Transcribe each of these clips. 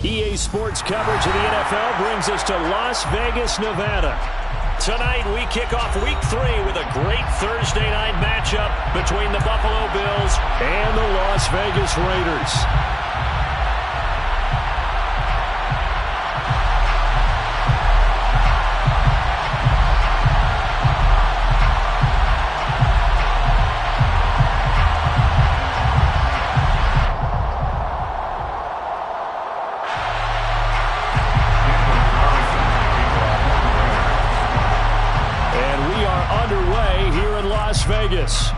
EA Sports coverage of the NFL brings us to Las Vegas, Nevada. Tonight we kick off Week 3 with a great Thursday night matchup between the Buffalo Bills and the Las Vegas Raiders. Las Vegas.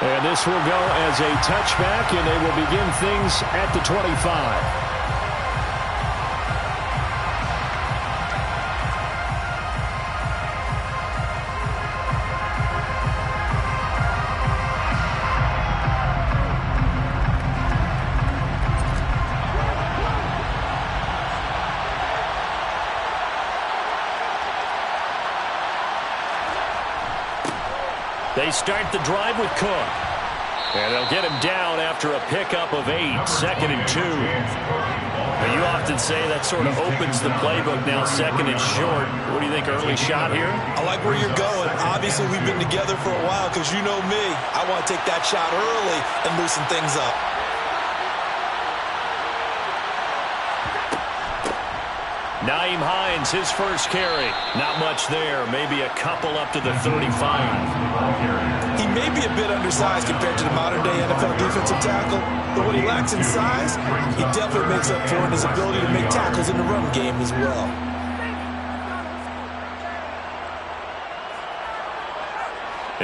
And this will go as a touchback, and they will begin things at the 25. They start the drive with Cook. And they'll get him down after a pickup of 8, 2nd and 2. Now, you often say that sort of opens the playbook now, 2nd and short. What do you think, early shot here? I like where you're going. Obviously, we've been together for a while because you know me. I want to take that shot early and loosen things up. Nyheim Hines, his first carry. Not much there. Maybe a couple up to the 35. He may be a bit undersized compared to the modern-day NFL defensive tackle, but what he lacks in size, he definitely makes up for in his ability to make tackles in the run game as well.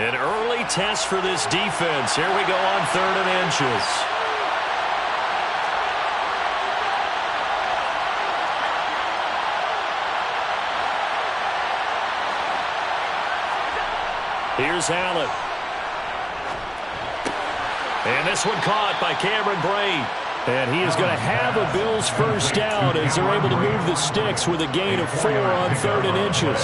An early test for this defense. Here we go on 3rd and inches. Here's Allen. And this one caught by Cameron Braid. And he is going to have a Bills first down as they're able to move the sticks with a gain of 4 on 3rd and inches.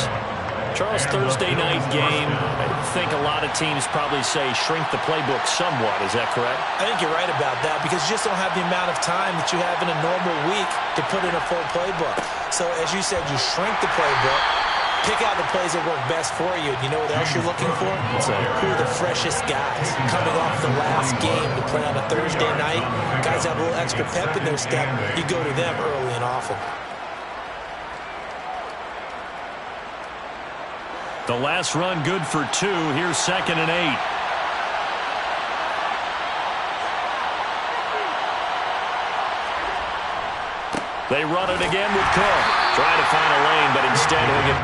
Charles, Thursday night game, I think a lot of teams probably say shrink the playbook somewhat. Is that correct? I think you're right about that because you just don't have the amount of time that you have in a normal week to put in a full playbook. So as you said, you shrink the playbook. Pick out the plays that work best for you. You know what else you're looking for? Who are the freshest guys coming off the last game to play on a Thursday night? Guys have a little extra pep in their step. You go to them early and often. The last run good for 2. Here's 2nd and 8. They run it again with Cook. Trying to find a lane, but instead he'll get...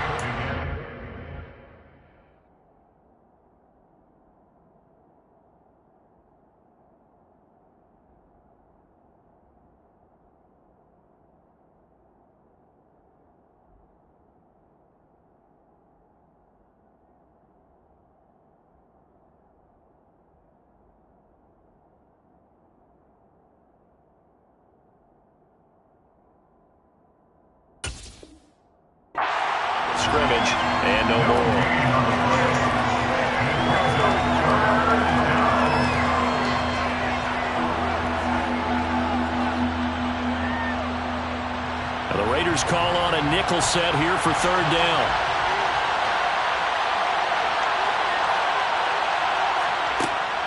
scrimmage, and no more. Now the Raiders call on a nickel set here for 3rd down.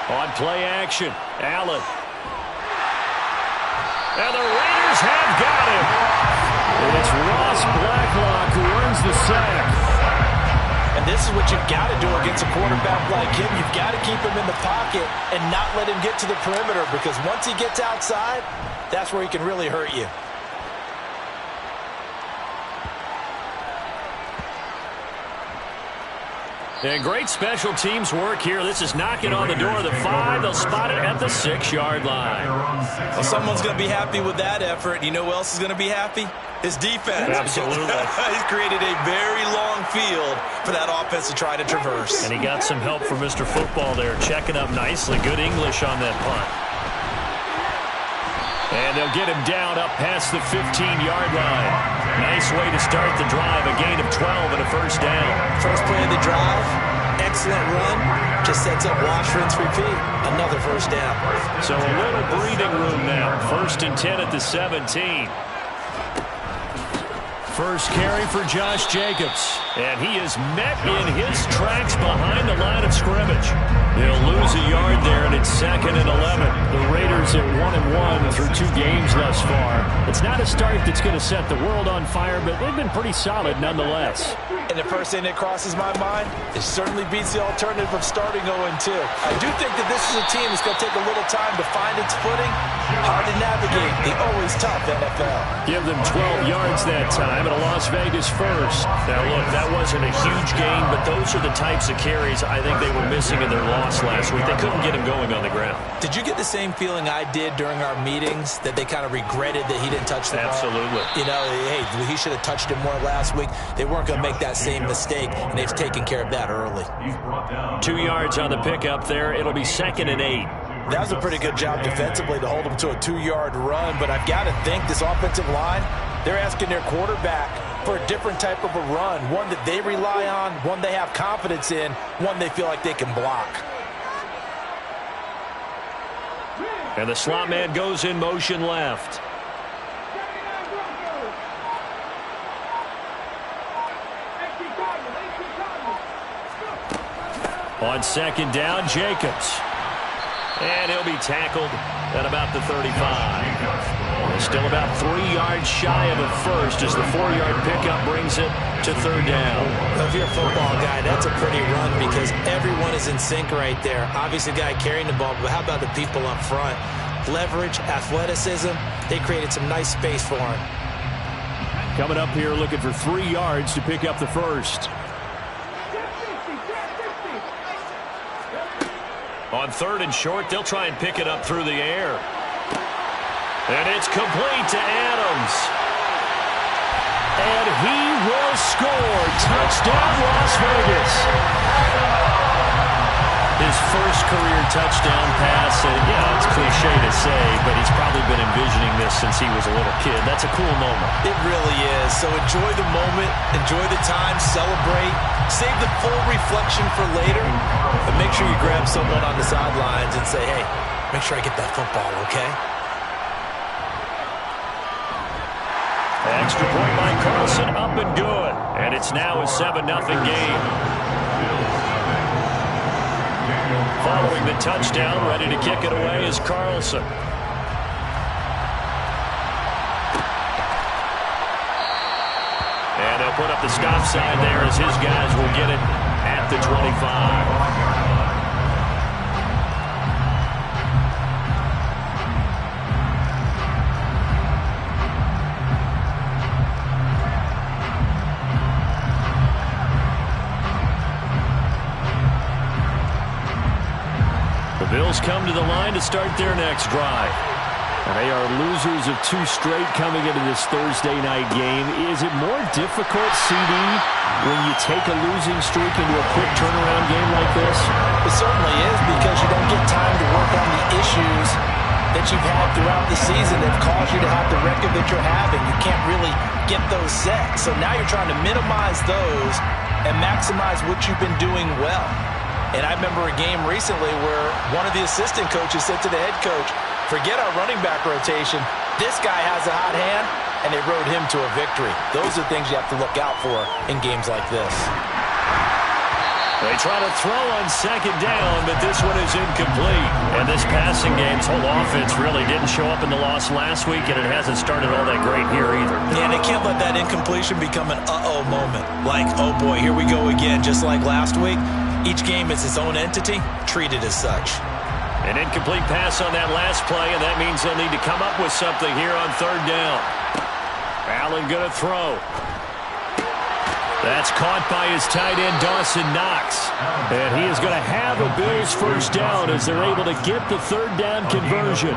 On play action, Allen. And the Raiders have got him. And it's Ross Blacklock who earns the sack. And this is what you've got to do against a quarterback like him. You've got to keep him in the pocket and not let him get to the perimeter because once he gets outside, that's where he can really hurt you. And great special teams work here. This is knocking on the door of the 5. They'll spot it at the 6-yard line. Well, someone's going to be happy with that effort. You know who else is going to be happy? His defense. Absolutely. He's created a very long field for that offense to try to traverse. And he got some help from Mr. Football there, checking up nicely. Good English on that punt. And they'll get him down up past the 15-yard line. Nice way to start the drive. A gain of 12 and a first down. First play of the drive. Excellent run. Just sets up wash, rinse, repeat. Another first down. So a little breathing room now. 1st and 10 at the 17. First carry for Josh Jacobs. And he is met in his tracks behind the line of scrimmage. He'll lose a yard there, and it's 2nd and 11. The Raiders at 1-1 through 2 games thus far. It's not a start that's going to set the world on fire, but they've been pretty solid nonetheless. And the first thing that crosses my mind, it certainly beats the alternative of starting 0-2. I do think that this is a team that's going to take a little time to find its footing. Hard to navigate the always tough NFL. Give them 12 yards that time at a Las Vegas first. Now, look, that wasn't a huge gain, but those are the types of carries I think they were missing in their loss last week. They couldn't get him going on the ground. Did you get the same feeling I did during our meetings, that they kind of regretted that he didn't touch the ball? Absolutely. You know, hey, he should have touched it more last week. They weren't going to make that same mistake, and they've taken care of that early. 2 yards on the pickup there. It'll be 2nd and 8. That was a pretty good job defensively to hold them to a 2-yard run, but I've got to think this offensive line, they're asking their quarterback for a different type of a run, one that they rely on, one they have confidence in, one they feel like they can block. And the slot man goes in motion left. On 2nd down, Jacobs. And he'll be tackled at about the 35. Still about 3 yards shy of a first as the 4-yard pickup brings it to 3rd down. If you're a football guy, that's a pretty run because everyone is in sync right there. Obviously, the guy carrying the ball, but how about the people up front? Leverage, athleticism, they created some nice space for him. Coming up here looking for 3 yards to pick up the first. On 3rd and short, they'll try and pick it up through the air. And it's complete to Adams. And he will score. Touchdown, Las Vegas. His first career touchdown pass. And, yeah, it's cliche to say, but he's probably been envisioning this since he was a little kid. That's a cool moment. It really is. So enjoy the moment, enjoy the time, celebrate, save the full reflection for later, but make sure you grab someone on the sidelines and say, hey, make sure I get that football, okay? Extra point by Carlson, up and good. And it's now a 7-0 game. Following the touchdown, ready to kick it away is Carlson. And they'll put up the stop sign there as his guys will get it at the 25. Bills come to the line to start their next drive. And they are losers of 2 straight coming into this Thursday night game. Is it more difficult, CD, when you take a losing streak into a quick turnaround game like this? It certainly is, because you don't get time to work on the issues that you've had throughout the season that caused you to have the record that you're having. You can't really get those set. So now you're trying to minimize those and maximize what you've been doing well. And I remember a game recently where one of the assistant coaches said to the head coach, forget our running back rotation. This guy has a hot hand, and they rode him to a victory. Those are things you have to look out for in games like this. They try to throw on 2nd down, but this one is incomplete. And this passing game's whole offense really didn't show up in the loss last week, and it hasn't started all that great here either. Yeah, and they can't let that incompletion become an uh-oh moment. Like, oh boy, here we go again, just like last week. Each game is its own entity, treated as such. An incomplete pass on that last play, and that means they'll need to come up with something here on 3rd down. Allen going to throw. That's caught by his tight end, Dawson Knox. And he is going to have a Bills first down as they're able to get the 3rd down conversion.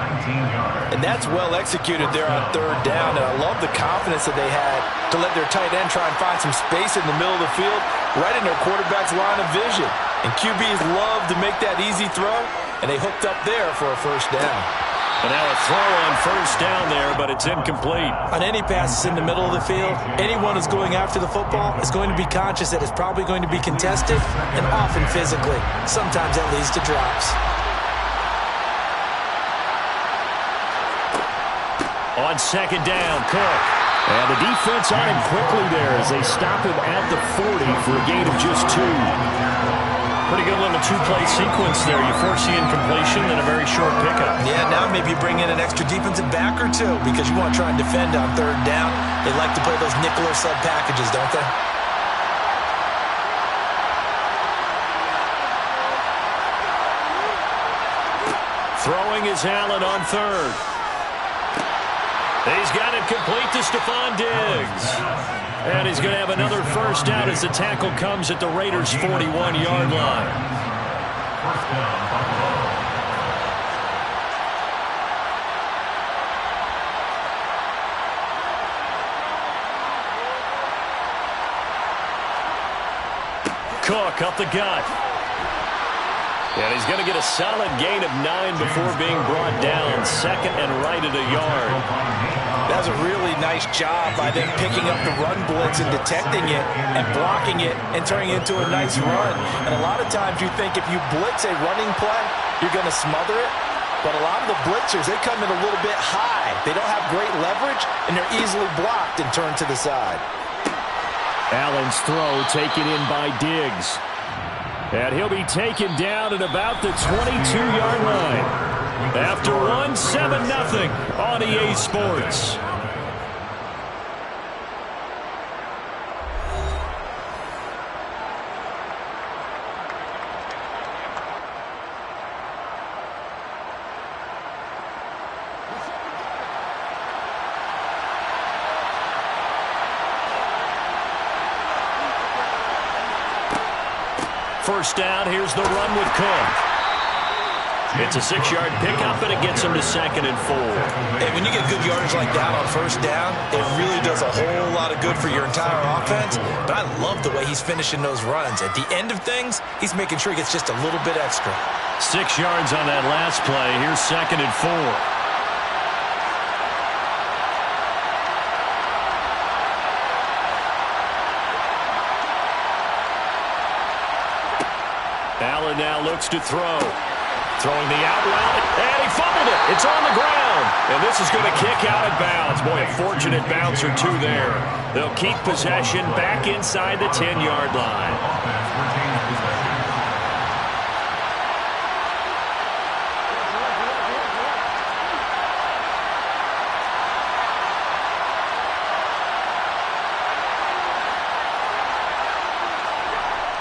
And that's well executed there on 3rd down. And I love the confidence that they had to let their tight end try and find some space in the middle of the field, right in their quarterback's line of vision. And QBs love to make that easy throw, and they hooked up there for a first down. And now a throw on first down there, but it's incomplete. On any passes in the middle of the field, anyone who's going after the football is going to be conscious that it's probably going to be contested and often physically. Sometimes that leads to drops. On second down, Cook. And the defense on him quickly there as they stop him at the 40 for a gain of just 2. Pretty good little two-play sequence there. You force the incompletion, then a very short pickup. Yeah, now maybe you bring in an extra defensive back or two because you want to try and defend on third down. They like to play those nickel or sub packages, don't they? Throwing is Allen on third. He's got it complete to Stephon Diggs. And he's going to have another first down as the tackle comes at the Raiders' 41-yard line. Cook up the gut. And he's going to get a solid gain of 9 before being brought down. Second and right at a yard. That was a really nice job by them picking up the run blitz and detecting it and blocking it and turning it into a nice run. And a lot of times you think if you blitz a running play, you're going to smother it. But a lot of the blitzers, they come in a little bit high. They don't have great leverage, and they're easily blocked and turned to the side. Allen's throw taken in by Diggs. And he'll be taken down at about the 22-yard line. After one, 7-0 on EA Sports. First down, here's the run with Cook. It's a 6-yard pickup, and it gets him to 2nd and 4. And when you get good yardage like that on first down, it really does a whole lot of good for your entire offense. But I love the way he's finishing those runs. At the end of things, he's making sure he gets just a little bit extra. 6 yards on that last play. Here's 2nd and 4. Allen now looks to throw. Throwing the out route, and he fumbled it. It's on the ground. And this is going to kick out of bounds. Boy, a fortunate bounce or two there. They'll keep possession back inside the 10-yard line.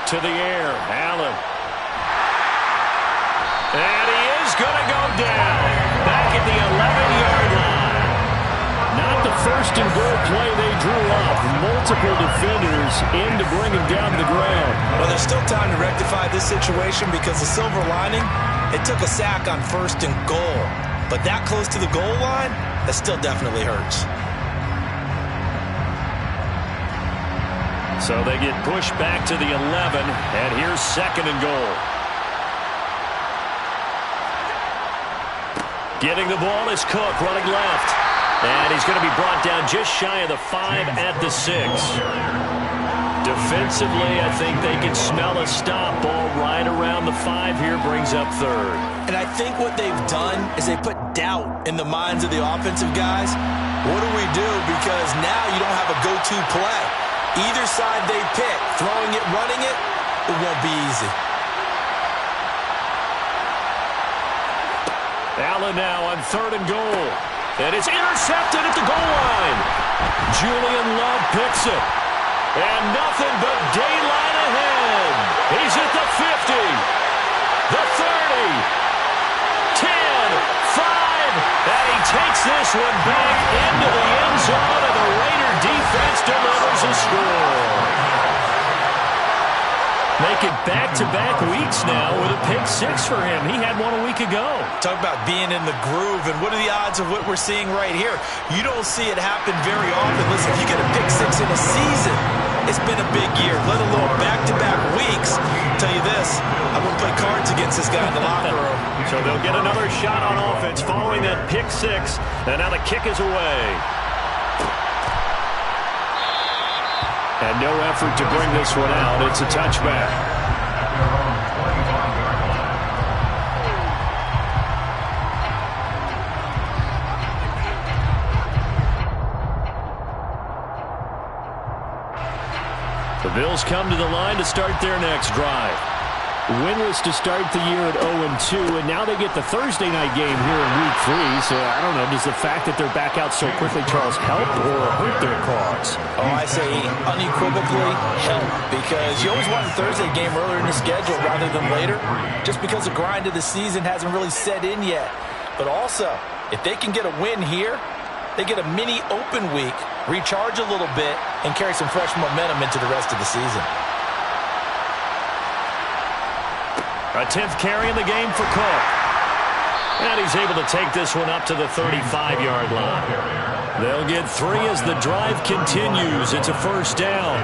To the air, Allen. And he is going to go down. Back at the 11-yard line. Not the first and goal play they drew up. Multiple defenders in to bring him down to the ground. Well, there's still time to rectify this situation because the silver lining, it took a sack on 1st and goal. But that close to the goal line, that still definitely hurts. So they get pushed back to the 11, and here's 2nd and goal. Getting the ball is Cook running left. And he's going to be brought down just shy of the 5 at the 6. Defensively, I think they can smell a stop. Ball right around the 5 here, brings up 3rd. And I think what they've done is they put doubt in the minds of the offensive guys. What do we do? Because now you don't have a go-to play. Either side they pick, throwing it, running it, it won't be easy. Allen now on 3rd and goal. And it's intercepted at the goal line. Julian Love picks it. And nothing but daylight ahead. He's at the 50, the 30, 10, 5. And he takes this one back into the end zone, and the Raider defense delivers a score. Make it back-to-back weeks now with a pick 6 for him. He had one a week ago. Talk about being in the groove, and what are the odds of what we're seeing right here? You don't see it happen very often. Listen, if you get a pick 6 in a season, It's been a big year, let alone back-to-back weeks. I'll tell you this, I wouldn't play cards against this guy in the locker room. So they'll get another shot on offense following that pick six. And now the kick is away. And no effort to bring this one out. It's a touchback. The Bills come to the line to start their next drive. Winless to start the year at 0-2, and now they get the Thursday night game here in Week 3. So, I don't know, does the fact that they're back out so quickly, Charles, help or hurt their cause? Oh, I say unequivocally help, because you always want a Thursday game earlier in the schedule rather than later, just because the grind of the season hasn't really set in yet. But also, if they can get a win here, they get a mini open week, recharge a little bit, and carry some fresh momentum into the rest of the season. A 10th carry in the game for Cook. And he's able to take this one up to the 35-yard line. They'll get 3 as the drive continues. It's a first down.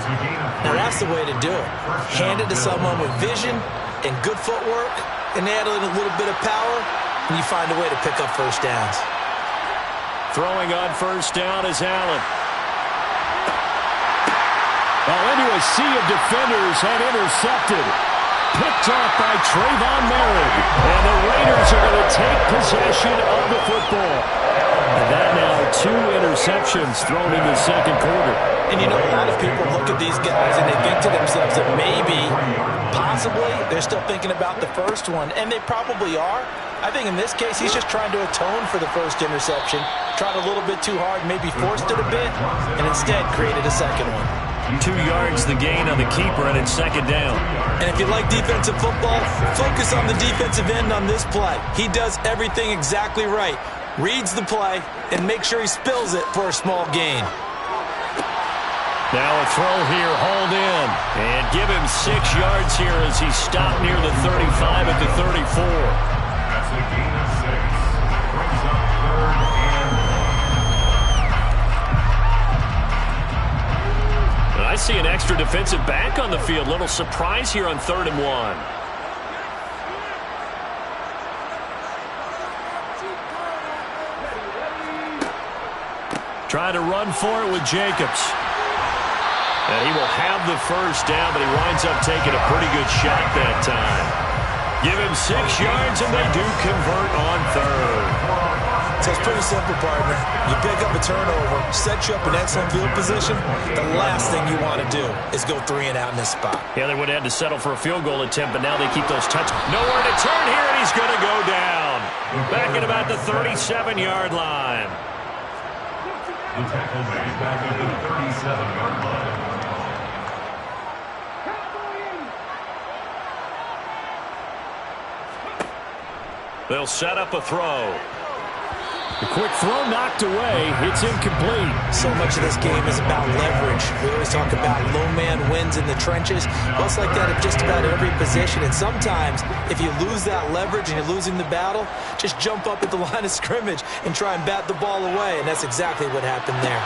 Now that's the way to do it. Hand it to someone with vision and good footwork, and add in a little bit of power, and you find a way to pick up first downs. Throwing on first down is Allen. Into a sea of defenders and intercepted. Picked off by Trayvon Merritt. And the Raiders are going to take possession of the football. And that now 2 interceptions thrown in the second quarter. And you know, a lot of people look at these guys and they think to themselves that maybe, possibly, they're still thinking about the first one. And they probably are. I think in this case, he's just trying to atone for the first interception. Tried a little bit too hard, maybe forced it a bit, and instead created a second one. 2 yards the gain on the keeper, and it's second down. And if you like defensive football, focus on the defensive end on this play. He does everything exactly right. Reads the play and make sure he spills it for a small gain. Now a throw here, hauled in. And give him 6 yards here as he stopped near the 35 at the 34. That's a gain of 6. Brings up 3rd and 1. I see an extra defensive back on the field. Little surprise here on 3rd and 1. Trying to run for it with Jacobs. And he will have the first down, but he winds up taking a pretty good shot that time. Give him 6 yards, and they do convert on 3rd. So it's pretty simple, partner. You pick up a turnover, set you up in excellent field position. The last thing you want to do is go 3 and out in this spot. Yeah, they would have had to settle for a field goal attempt, but now they keep those touch. Nowhere to turn here, and he's going to go down. Back at about the 37-yard line. The tackle made back at the 37-yard line. They'll set up a throw. The quick throw knocked away. It's incomplete. So much of this game is about leverage. We always talk about low man wins in the trenches. Well, it's like that at just about every position. And sometimes, if you lose that leverage and you're losing the battle, just jump up at the line of scrimmage and try and bat the ball away. And that's exactly what happened there.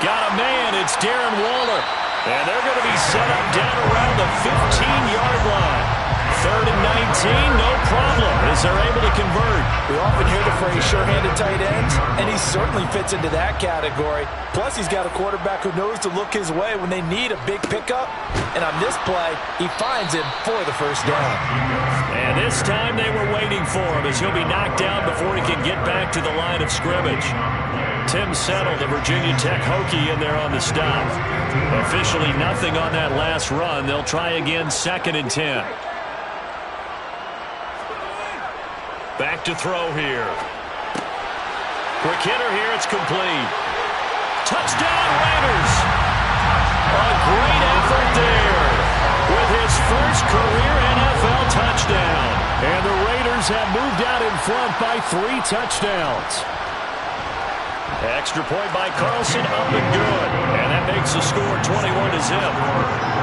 Got a man. It's Darren Waller. And they're going to be set up down around the 15-yard line. 3rd and 19, no problem, as they're able to convert. We often hear the phrase sure-handed tight ends, and he certainly fits into that category. Plus, he's got a quarterback who knows to look his way when they need a big pickup. And on this play, he finds him for the first down. And this time they were waiting for him, as he'll be knocked down before he can get back to the line of scrimmage. Tim Settle, the Virginia Tech Hokie, in there on the stop. Officially nothing on that last run. They'll try again, 2nd and 10. Back to throw here. Quick hitter here. It's complete. Touchdown, Raiders. A great effort there with his first career NFL touchdown. And the Raiders have moved out in front by 3 touchdowns. Extra point by Carlson, up and good. And that makes the score 21-0.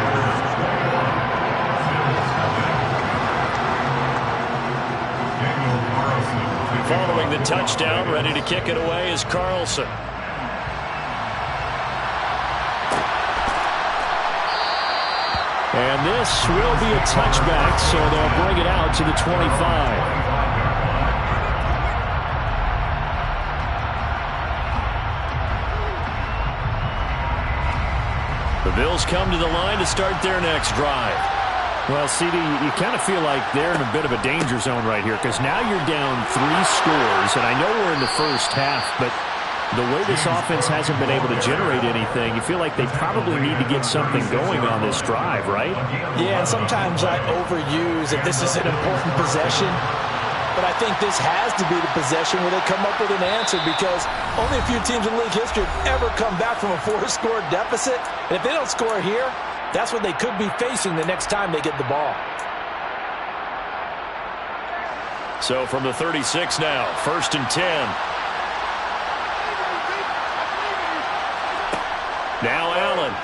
Following the touchdown, ready to kick it away is Carlson. And this will be a touchback, so they'll bring it out to the 25. The Bills come to the line to start their next drive. Well, CD, you kind of feel like they're in a bit of a danger zone right here because now you're down 3 scores, and I know we're in the first half, but the way this offense hasn't been able to generate anything, you feel like they probably need to get something going on this drive, right? Yeah, and sometimes I overuse if this is an important possession. But I think this has to be the possession where they come up with an answer because only a few teams in league history have ever come back from a 4-score deficit. And if they don't score here, that's what they could be facing the next time they get the ball. So from the 36 now, 1st and 10. Now Allen.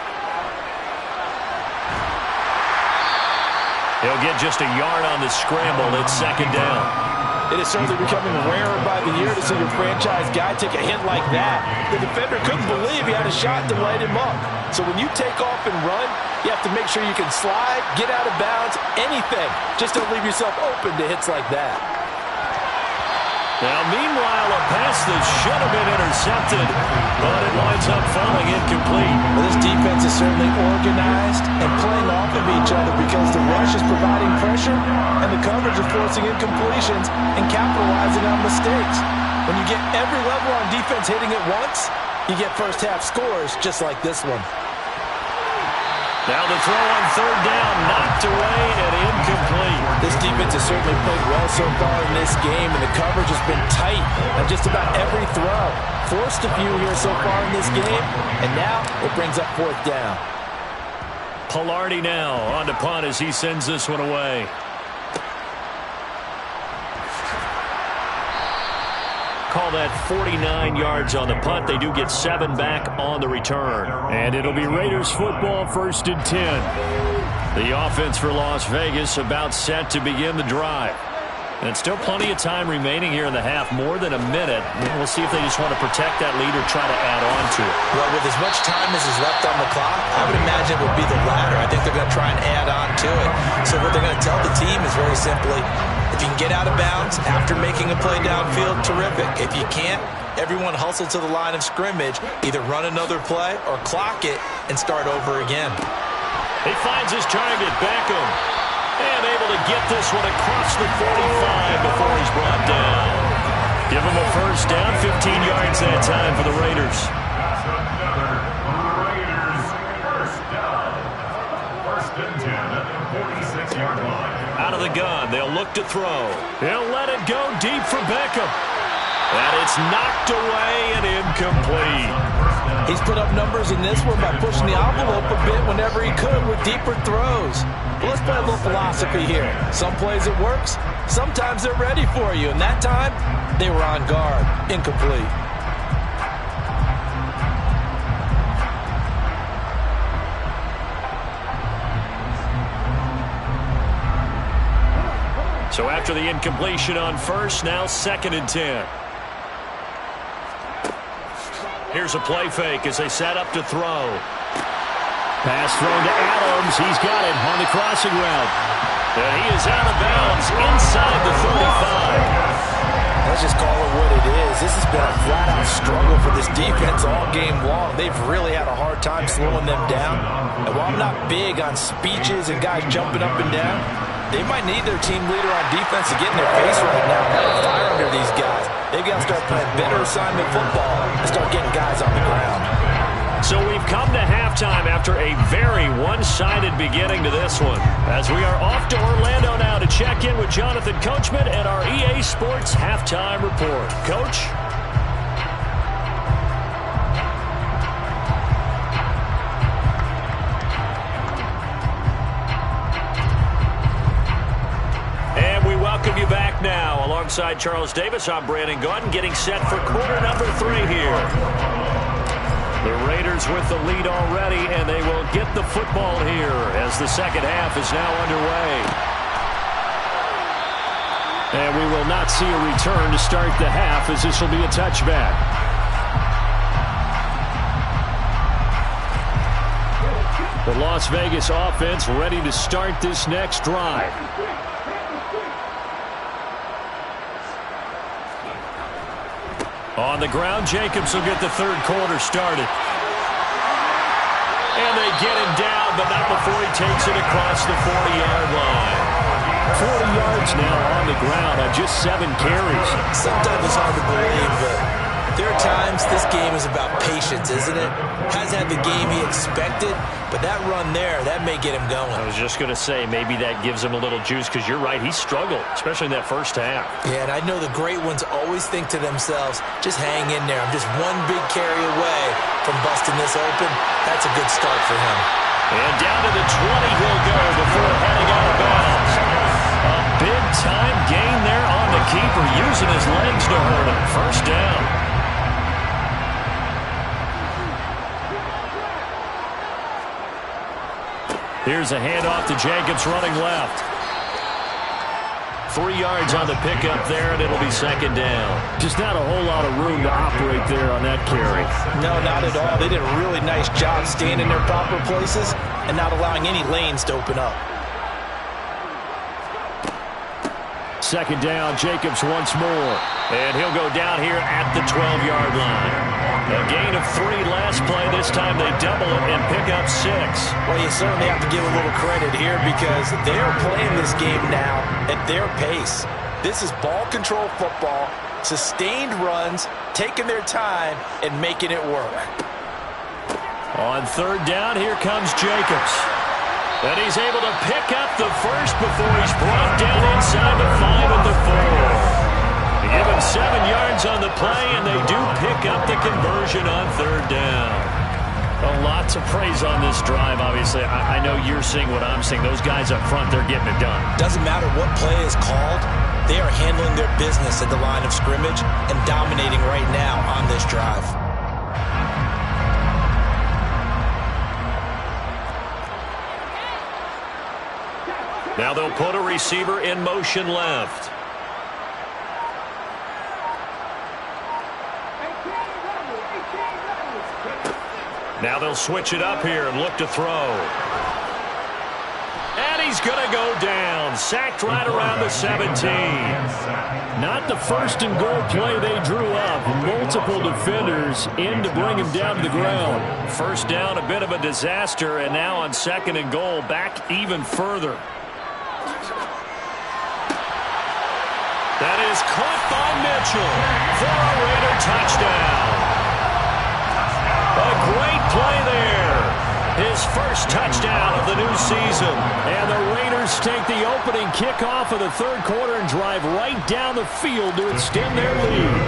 He'll get just a yard on the scramble. It's 2nd down. It is certainly becoming rarer by the year to see your franchise guy take a hit like that. The defender couldn't believe he had a shot to light him up. So when you take off and run, you have to make sure you can slide, get out of bounds, anything. Just don't leave yourself open to hits like that. Now, meanwhile, a pass that should have been intercepted, but it winds up falling incomplete. Well, this defense is certainly organized and playing off of each other because the rush is providing pressure and the coverage is forcing incompletions and capitalizing on mistakes. When you get every level on defense hitting it once, you get first-half scores just like this one. Now the throw on 3rd down, knocked away and incomplete. This defense has certainly played well so far in this game, and the coverage has been tight on just about every throw. Forced a few here so far in this game, and now it brings up 4th down. Pilardi now on to punt as he sends this one away. Call that 49 yards on the punt. They do get 7 back on the return. And it'll be Raiders football, 1st and 10. The offense for Las Vegas about set to begin the drive. And still plenty of time remaining here in the half, more than a minute. We'll see if they just want to protect that lead or try to add on to it. Well, with as much time as is left on the clock, I would imagine it would be the latter. I think they're going to try and add on to it. So what they're going to tell the team is very simply, if you can get out of bounds after making a play downfield, terrific. If you can't, everyone hustle to the line of scrimmage, either run another play or clock it and start over again. He finds his target, Beckham. And able to get this one across the 45 before he's brought down. Give him a 1st down, 15 yards that time for the Raiders. That's another Raiders 1st down. 1st and 10 at the 46-yard line. Out of the gun, they'll look to throw. He'll let it go deep for Beckham. And it's knocked away and incomplete. He's put up numbers in this one by pushing the envelope a bit whenever he could with deeper throws. Well, let's play a little philosophy here. Some plays it works, sometimes they're ready for you, and that time they were on guard. Incomplete. So after the incompletion on 1st, now 2nd and 10. Here's a play fake as they set up to throw. Pass thrown to Adams. He's got it on the crossing route. And he is out of bounds inside the 35. Let's just call it what it is. This has been a flat-out struggle for this defense all game long. They've really had a hard time slowing them down. And while I'm not big on speeches and guys jumping up and down, they might need their team leader on defense to get in their face right now. Light a fire under these guys. They've got to start playing better assignment football and start getting guys on the ground. So we've come to halftime after a very one-sided beginning to this one. As we are off to Orlando now to check in with Jonathan Coachman and our EA Sports Halftime Report. Coach? Welcome you back now. Alongside Charles Davis, I'm Brandon Gordon, getting set for quarter number 3 here. The Raiders with the lead already, and they will get the football here as the second half is now underway. And we will not see a return to start the half, as this will be a touchback. The Las Vegas offense ready to start this next drive. On the ground, Jacobs will get the third quarter started. And they get him down, but not before he takes it across the 40-yard line. 40 yards now on the ground on just 7 carries. Sometimes it's hard to believe, but there are times this game is about patience, isn't it? Hasn't had the game he expected, but that run there, that may get him going. I was just going to say, maybe that gives him a little juice, because you're right, he struggled, especially in that first half. Yeah, and I know the great ones always think to themselves, just hang in there. I'm just one big carry away from busting this open. That's a good start for him. And down to the 20 he'll go before heading out of bounds. A big-time gain there on the keeper, using his legs to hurt him. First down. Here's a handoff to Jacobs running left. 3 yards on the pickup there, and it'll be second down. Just not a whole lot of room to operate there on that carry. No, not at all. They did a really nice job staying in their proper places and not allowing any lanes to open up. Second down, Jacobs once more. And he'll go down here at the 12-yard line. A gain of 3 last play. This time they double it and pick up 6. Well, you certainly have to give a little credit here because they are playing this game now at their pace. This is ball control football, sustained runs, taking their time, and making it work. On third down, here comes Jacobs. And he's able to pick up the first before he's brought down inside the 5 at the 4. They give him 7 yards on the play, and they do pick up the conversion on third down. A lot to praise on this drive, obviously. I know you're seeing what I'm seeing. Those guys up front, they're getting it done. Doesn't matter what play is called. They are handling their business at the line of scrimmage and dominating right now on this drive. Now they'll put a receiver in motion left. Now they'll switch it up here and look to throw. And he's going to go down. Sacked right around the 17. Not the first and goal play they drew up. Multiple defenders in to bring him down to the ground. First down, a bit of a disaster, and now on second and goal, back even further. That is caught by Mitchell for a Raider touchdown. A great play there. His first touchdown of the new season. And the Raiders take the opening kickoff of the third quarter and drive right down the field to extend their lead.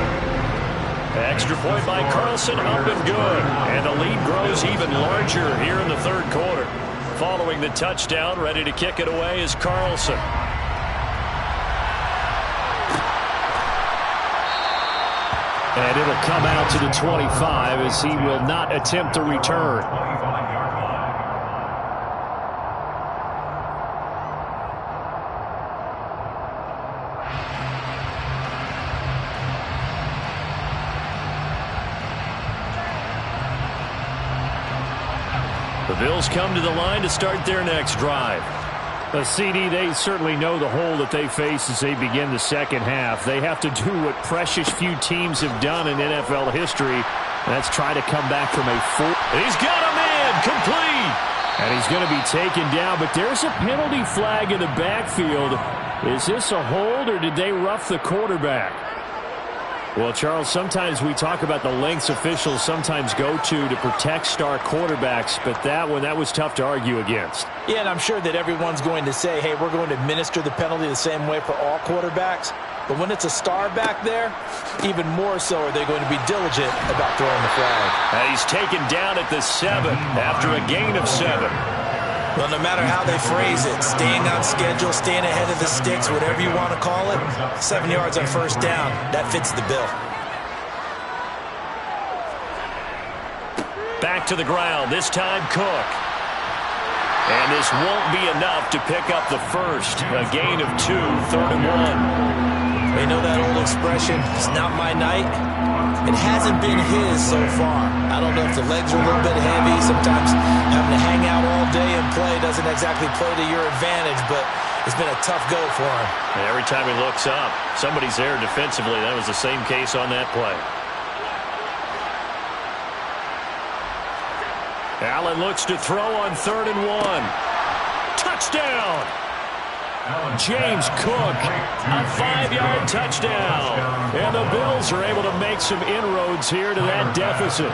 Extra point by Carlson, up and good. And the lead grows even larger here in the third quarter. Following the touchdown, ready to kick it away is Carlson. And it'll come out to the 25 as he will not attempt to return. The Bills come to the line to start their next drive. The CD, they certainly know the hole that they face as they begin the second half. They have to do what precious few teams have done in NFL history. That's try to come back from a 4. He's got him in, complete. And he's going to be taken down, but there's a penalty flag in the backfield. Is this a hold, or did they rough the quarterback? Well, Charles, sometimes we talk about the lengths officials sometimes go to protect star quarterbacks, but that was tough to argue against. Yeah, and I'm sure that everyone's going to say, hey, we're going to administer the penalty the same way for all quarterbacks. But when it's a star back there, even more so are they going to be diligent about throwing the flag. And he's taken down at the 7 after a gain of 7. Well, no matter how they phrase it, staying on schedule, staying ahead of the sticks, whatever you want to call it, 7 yards on first down, that fits the bill. Back to the ground, this time Cook. And this won't be enough to pick up the first. A gain of 2, 3rd and 1. You know that old expression, it's not my night? It hasn't been his so far. I don't know if the legs are a little bit heavy. Sometimes having to hang out all day and play doesn't exactly play to your advantage, but it's been a tough go for him. And every time he looks up, somebody's there defensively. That was the same case on that play. Allen looks to throw on 3rd and 1. Touchdown! James Cook, a 5-yard touchdown. And the Bills are able to make some inroads here to that deficit.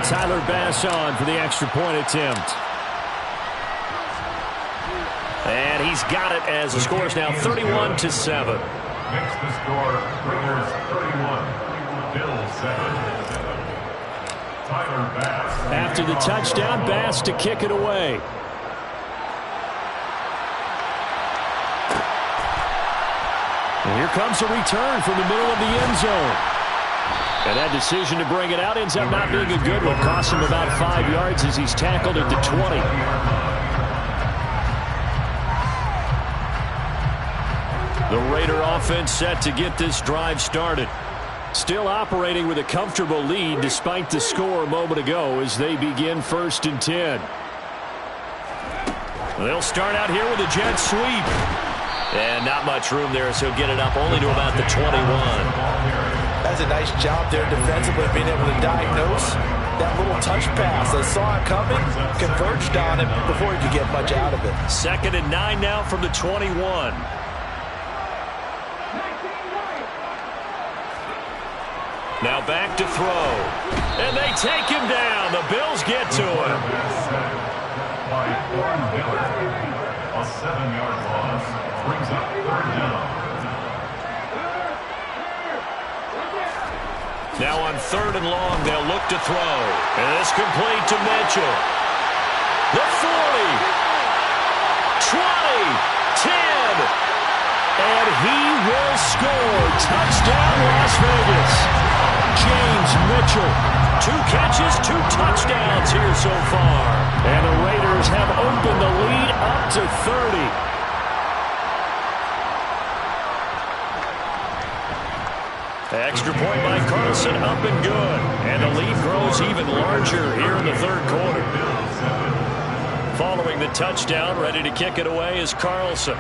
Tyler Bass on for the extra point attempt. And he's got it as the score is now 31-7. Makes the score Raiders 31, Bills 7. Tyler Bass. After the touchdown, Bass to kick it away. And here comes a return from the middle of the end zone. And that decision to bring it out ends up not being a good one. Cost him about 5 yards as he's tackled at the 20. The Raider offense set to get this drive started. Still operating with a comfortable lead despite the score a moment ago as they begin 1st and 10. They'll start out here with a jet sweep. And not much room there, so get it up only to about the 21. That's a nice job there defensively, being able to diagnose that little touch pass. They saw it coming, converged on it before he could get much out of it. 2nd and 9 now from the 21. Now back to throw. And they take him down. The Bills get to him. By Warren Miller. A 7-yard loss. Brings up 3rd down. Now on 3rd and long, they'll look to throw. And it's complete to Mitchell. The 40. 20. 10. And he will score. Touchdown, Las Vegas. James Mitchell, 2 catches, 2 touchdowns here so far. And the Raiders have opened the lead up to 30. Extra point by Carlson, up and good. And the lead grows even larger here in the 3rd quarter. Following the touchdown, ready to kick it away is Carlson.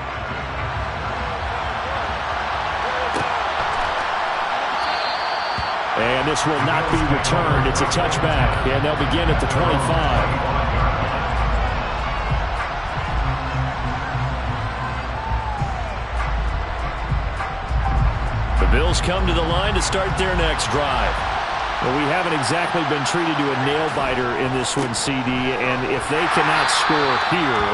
And this will not be returned. It's a touchback, and they'll begin at the 25. The Bills come to the line to start their next drive. Well, we haven't exactly been treated to a nail-biter in this one, CD, and if they cannot score here,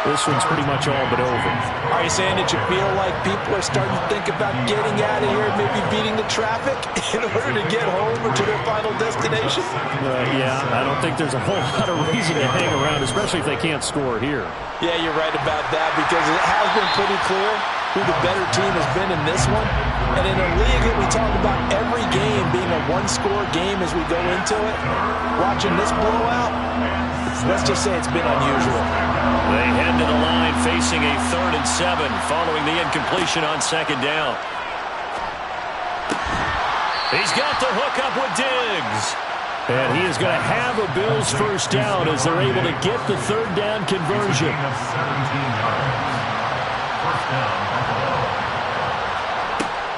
this one's pretty much all but over. Are you saying that you feel like people are starting to think about getting out of here and maybe beating the traffic in order to get home or to their final destination? Yeah, I don't think there's a whole lot of reason to hang around, especially if they can't score here. Yeah, you're right about that because it has been pretty clear who the better team has been in this one. And in a league that we talk about every game being a one-score game as we go into it, watching this blowout, let's just say it's been unusual. They head to the line facing a 3rd and 7 following the incompletion on 2nd down. He's got the hook up with Diggs. And he is going to have a Bills 1st down as they're able to get the 3rd down conversion.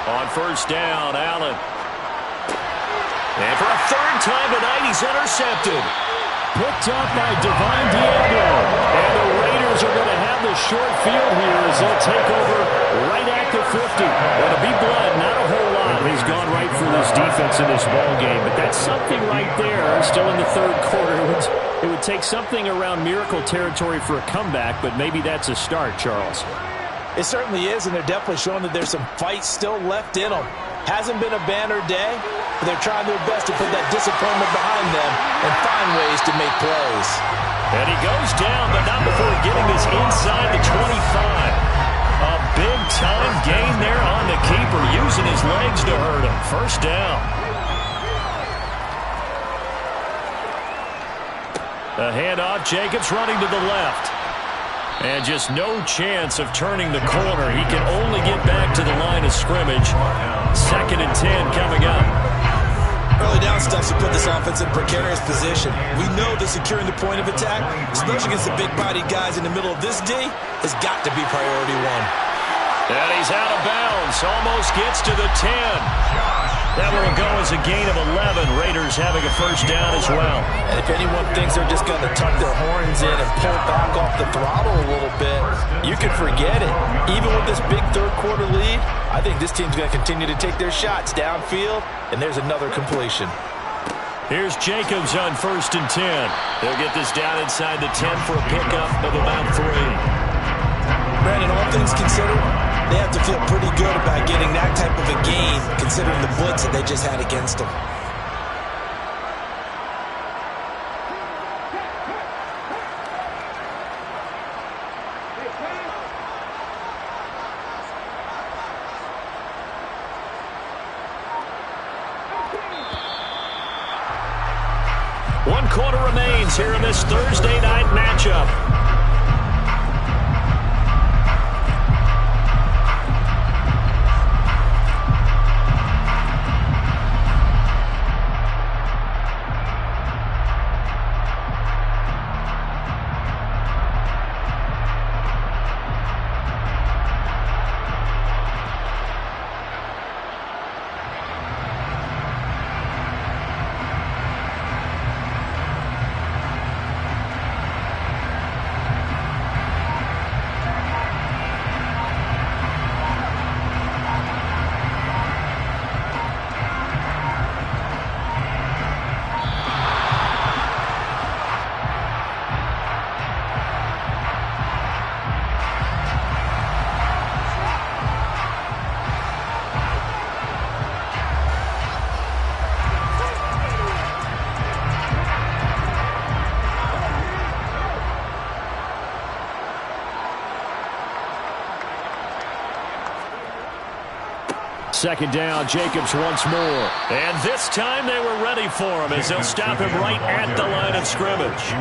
On 1st down, Allen. And for a 3rd time tonight, he's intercepted. Picked up by Devine Diablo. And the Raiders are going to have the short field here as they'll take over right at the 50. Well, to be blunt, not a whole lot has gone right for this defense in this ball game, but that's something right there. Still in the 3rd quarter. It would take something around miracle territory for a comeback, but maybe that's a start, Charles. It certainly is, and they're definitely showing that there's some fight still left in them. Hasn't been a banner day, but they're trying their best to put that disappointment behind them and find ways to make plays. And he goes down, but not before getting this inside the 25. A big-time gain there on the keeper, using his legs to hurt him. 1st down. A handoff, Jacobs running to the left. And just no chance of turning the corner. He can only get back to the line of scrimmage. 2nd and 10 coming up. Early down stuff to put this offense in a precarious position. We know that securing the point of attack, especially against the big-bodied guys in the middle of this D, has got to be priority one. And he's out of bounds. Almost gets to the 10. That will go as a gain of 11. Raiders having a first down as well. And if anyone thinks they're just going to tuck their horns in and pull back off the throttle a little bit, you can forget it. Even with this big third-quarter lead, I think this team's going to continue to take their shots downfield, and there's another completion. Here's Jacobs on 1st and 10. They'll get this down inside the 10 for a pickup of about 3. Brandon, all things considered, they have to feel pretty good about getting that type of a gain, considering the blitz that they just had against them. One quarter remains here in this Thursday night matchup. Second down, Jacobs once more. And this time they were ready for him as they'll stop him right at the line of scrimmage.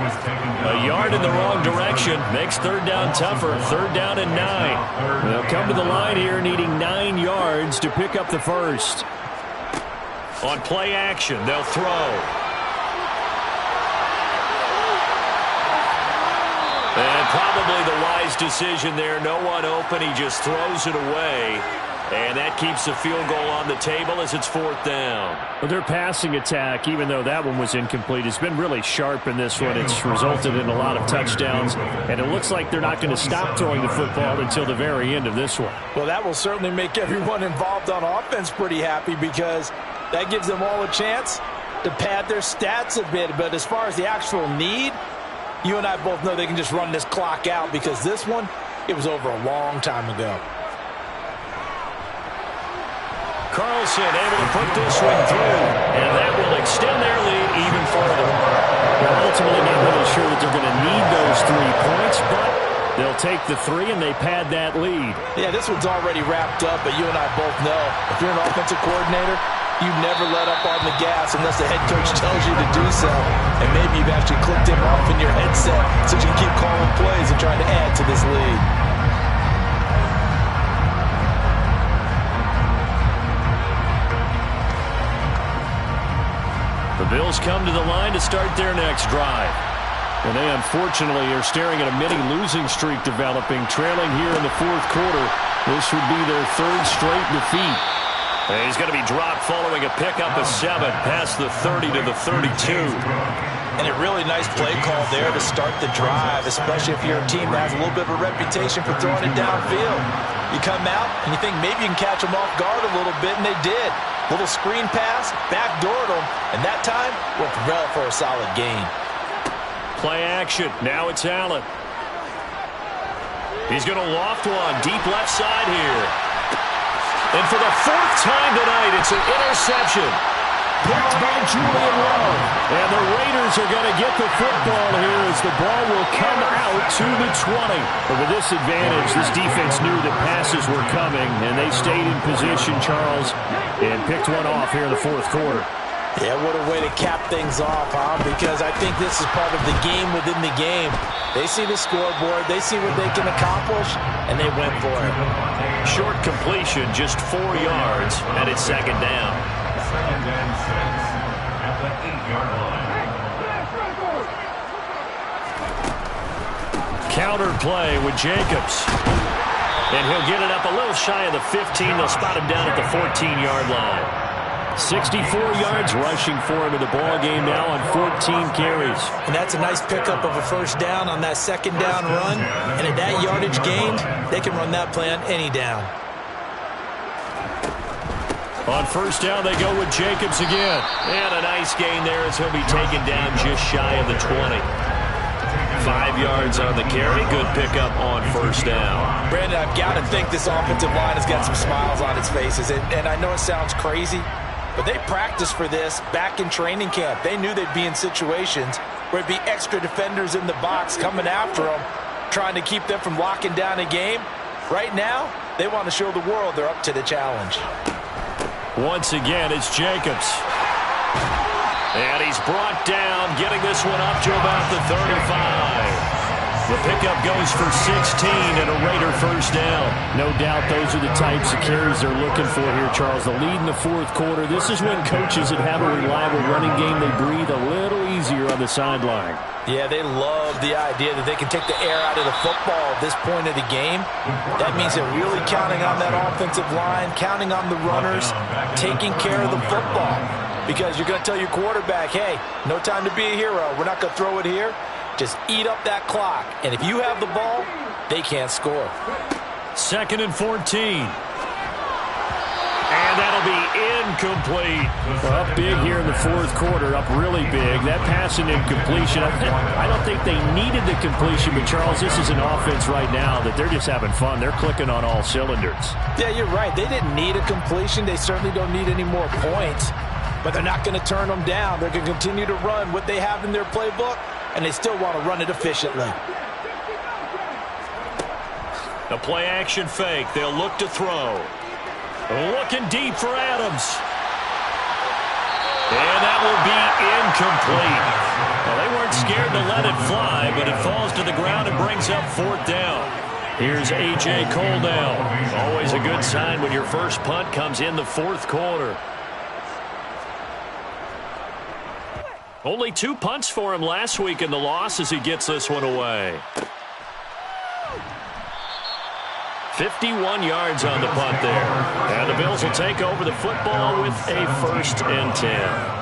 A yard in the wrong direction makes third down tougher. Third down and 9. They'll come to the line here needing 9 yards to pick up the first. On play action, they'll throw. And probably the wise decision there. No one open. He just throws it away. And that keeps the field goal on the table as it's 4th down. Well, their passing attack, even though that one was incomplete, has been really sharp in this one. It's resulted in a lot of touchdowns, and it looks like they're not going to stop throwing the football until the very end of this one. Well, that will certainly make everyone involved on offense pretty happy because that gives them all a chance to pad their stats a bit. But as far as the actual need, you and I both know they can just run this clock out because this one, it was over a long time ago. Carlson able to put this one through, and that will extend their lead even further. Well, ultimately not really sure that they're going to need those 3 points, but they'll take the 3 and they pad that lead. Yeah, this one's already wrapped up, but you and I both know if you're an offensive coordinator, you never let up on the gas unless the head coach tells you to do so. And maybe you've actually clicked him off in your headset so you can keep calling plays and trying to add to this lead. The Bills come to the line to start their next drive. And they unfortunately are staring at a mini losing streak developing, trailing here in the 4th quarter. This would be their 3rd straight defeat. And he's going to be dropped following a pickup of 7 past the 30 to the 32. And a really nice play call there to start the drive, especially if you're a team that has a little bit of a reputation for throwing it downfield. You come out and you think maybe you can catch them off guard a little bit, and they did. Little screen pass, backdoored them, and that time worked well for a solid gain. Play action. Now it's Allen. He's going to loft one deep left side here. And for the 4th time tonight, it's an interception. Picked by Julian Love. And the Raiders are going to get the football here as the ball will come out to the 20. But with this advantage, this defense knew that passes were coming, and they stayed in position, Charles, and picked one off here in the 4th quarter. Yeah, what a way to cap things off, huh? Because I think this is part of the game within the game. They see the scoreboard, they see what they can accomplish, and they went for it. Short completion, just 4 yards, and it's 2nd down. 2nd and 6. quarter play with Jacobs. And he'll get it up a little shy of the 15. They'll spot him down at the 14-yard line. 64 yards rushing for him in the ball game now on 14 carries. And that's a nice pickup of a first down on that second down run. And at that yardage gained, they can run that play on any down. On first down, they go with Jacobs again. And a nice gain there as he'll be taken down just shy of the 20. 5 yards on the carry. Good pickup on first down. Brandon, I've got to think this offensive line has got some smiles on its faces. And I know it sounds crazy, but they practiced for this back in training camp. They knew they'd be in situations where it'd be extra defenders in the box coming after them, trying to keep them from locking down a game. Right now, they want to show the world they're up to the challenge. Once again, it's Jacobs. And he's brought down, getting this one up to about the 35. The pickup goes for 16 and a Raider first down. No doubt those are the types of carries they're looking for here, Charles. The lead in the fourth quarter. This is when coaches that have a reliable running game, they breathe a little easier on the sideline. Yeah, they love the idea that they can take the air out of the football at this point of the game. That means they're really counting on that offensive line, counting on the runners, taking care of the football. Because you're going to tell your quarterback, hey, no time to be a hero. We're not going to throw it here. Just eat up that clock. And if you have the ball, they can't score. 2nd and 14. And that'll be incomplete. Well, up big here in the fourth quarter, up really big. That pass and incompletion, I don't think they needed the completion, but Charles, this is an offense right now that they're just having fun. They're clicking on all cylinders. Yeah, you're right. They didn't need a completion. They certainly don't need any more points. But they're not going to turn them down. They're going to continue to run what they have in their playbook, and they still want to run it efficiently. The play action fake. They'll look to throw. Looking deep for Adams. And that will be incomplete. Well, they weren't scared to let it fly, but it falls to the ground and brings up 4th down. Here's A.J. Cole now. Always a good sign when your first punt comes in the fourth quarter. Only 2 punts for him last week in the loss as he gets this one away. 51 yards on the punt there. And the Bills will take over the football with a 1st and 10.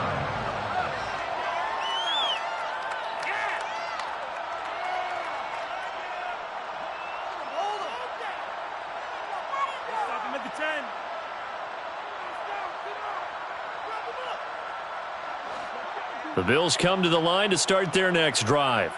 The Bills come to the line to start their next drive.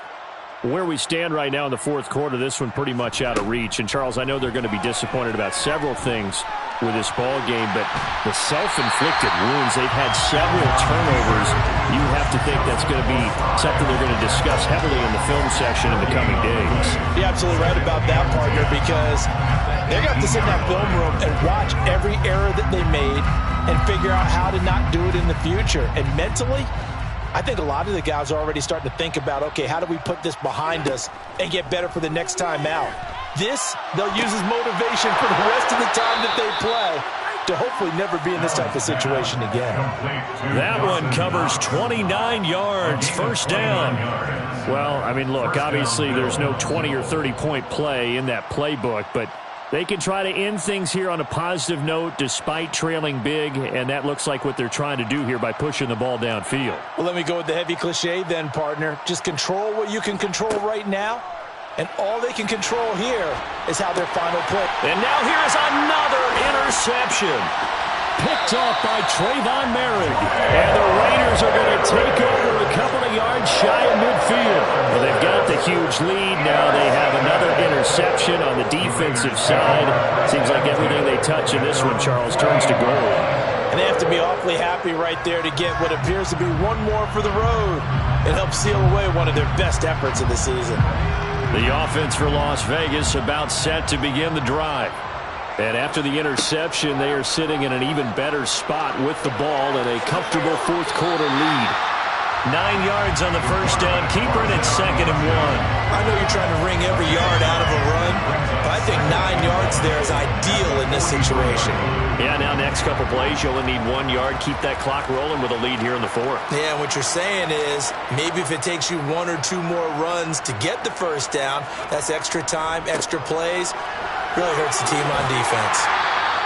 Where we stand right now in the fourth quarter, this one pretty much out of reach. And, Charles, I know they're going to be disappointed about several things with this ball game, but the self-inflicted wounds, they've had several turnovers. You have to think that's going to be something they're going to discuss heavily in the film section in the coming days. You're absolutely right about that, partner, because they're going to have to sit in that film room and watch every error that they made and figure out how to not do it in the future. And mentally, I think a lot of the guys are already starting to think about, okay, how do we put this behind us and get better for the next time out? This, they'll use as motivation for the rest of the time that they play to hopefully never be in this type of situation again. That one covers 29 yards, first down. Well, I mean, look, obviously there's no 20 or 30-point play in that playbook, but they can try to end things here on a positive note despite trailing big, and that looks like what they're trying to do here by pushing the ball downfield. Well, let me go with the heavy cliche then, partner. Just control what you can control right now, and all they can control here is how their final play. And now here's another interception. Picked off by Trayvon Merrick. And the Raiders are going to take over a couple of yards shy of midfield. Well, they've got the huge lead. Now they have another interception on the defensive side. Seems like everything they touch in this one, Charles, turns to gold. And they have to be awfully happy right there to get what appears to be one more for the road. It helps seal away one of their best efforts of the season. The offense for Las Vegas about set to begin the drive. And after the interception, they are sitting in an even better spot with the ball and a comfortable fourth quarter lead. 9 yards on the first down. Keeper at 2nd and 1. I know you're trying to wring every yard out of a run, but I think 9 yards there is ideal in this situation. Yeah, now next couple plays, you only need 1 yard. Keep that clock rolling with a lead here in the 4th. Yeah, what you're saying is maybe if it takes you 1 or 2 more runs to get the first down, that's extra time, extra plays. Really hurts the team on defense.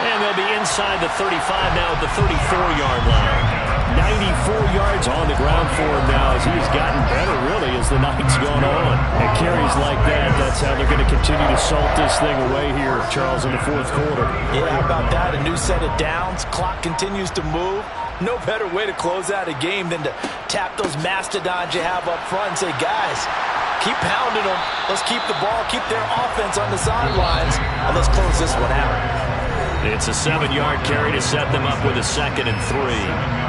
And they'll be inside the 35 now at the 34-yard line. 94 yards on the ground for him now as he has gotten better, really, as the night's gone on. And carries like that, that's how they're going to continue to salt this thing away here, Charles, in the 4th quarter. Yeah, how about that? A new set of downs. Clock continues to move. No better way to close out a game than to tap those mastodons you have up front and say, guys, keep pounding them. Let's keep the ball, keep their offense on the sidelines, and let's close this one out. It's a 7-yard carry to set them up with a 2nd and 3.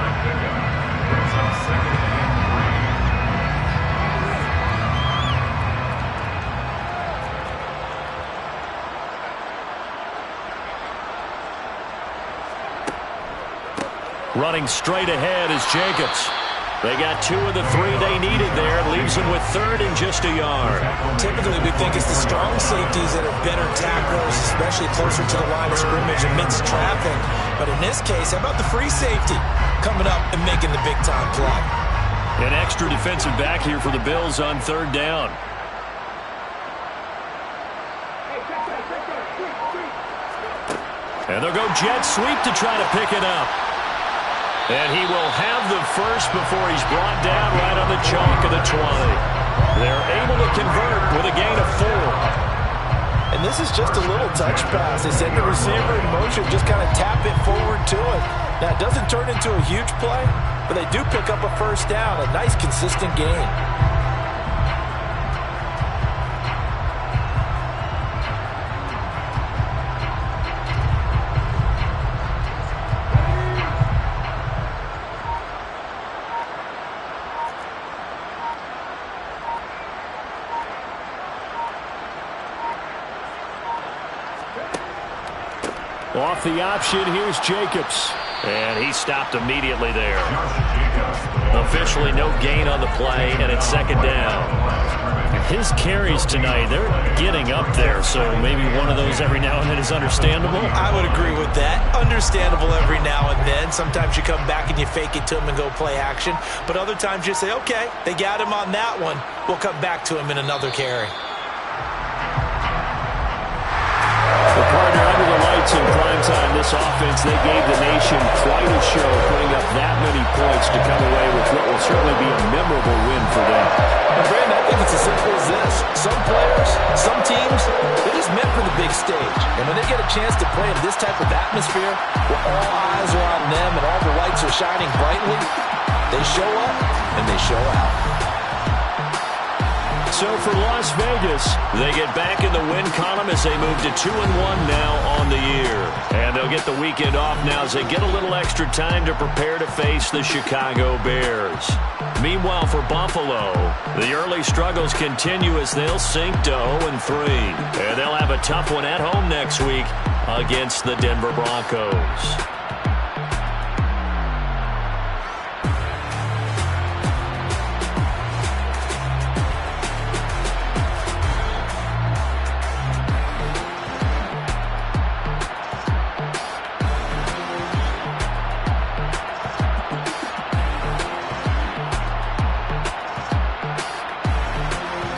Running straight ahead is Jacobs. They got 2 of the 3 they needed there. Leaves them with 3rd and just a yard. Typically, we think it's the strong safeties that are better tacklers, especially closer to the line of scrimmage amidst traffic. But in this case, how about the free safety coming up and making the big-time play? An extra defensive back here for the Bills on 3rd down. And they'll go jet sweep to try to pick it up. And he will have the first before he's brought down right on the chalk of the 20. They're able to convert with a gain of 4. And this is just a little touch pass. They send the receiver in motion, just kind of tap it forward to it. Now, it doesn't turn into a huge play, but they do pick up a first down, a nice, consistent gain. Off the option, here's Jacobs. And he stopped immediately there. Officially no gain on the play, and it's 2nd down. His carries tonight, they're getting up there, so maybe one of those every now and then is understandable. I would agree with that. Understandable every now and then. Sometimes you come back and you fake it to him and go play action. But other times you say, okay, they got him on that one. We'll come back to him in another carry. The partner under the lights in prime time, this offense, they gave the nation quite a show, putting up that many points to come away with what will certainly be a memorable win for them. And Brandon, I think it's as simple as this. Some players, some teams, they're just meant for the big stage. And when they get a chance to play in this type of atmosphere, where all eyes are on them and all the lights are shining brightly, they show up and they show out. So for Las Vegas, they get back in the win column as they move to 2-1 now on the year. And they'll get the weekend off now as they get a little extra time to prepare to face the Chicago Bears. Meanwhile, for Buffalo, the early struggles continue as they'll sink to 0-3. And they'll have a tough one at home next week against the Denver Broncos.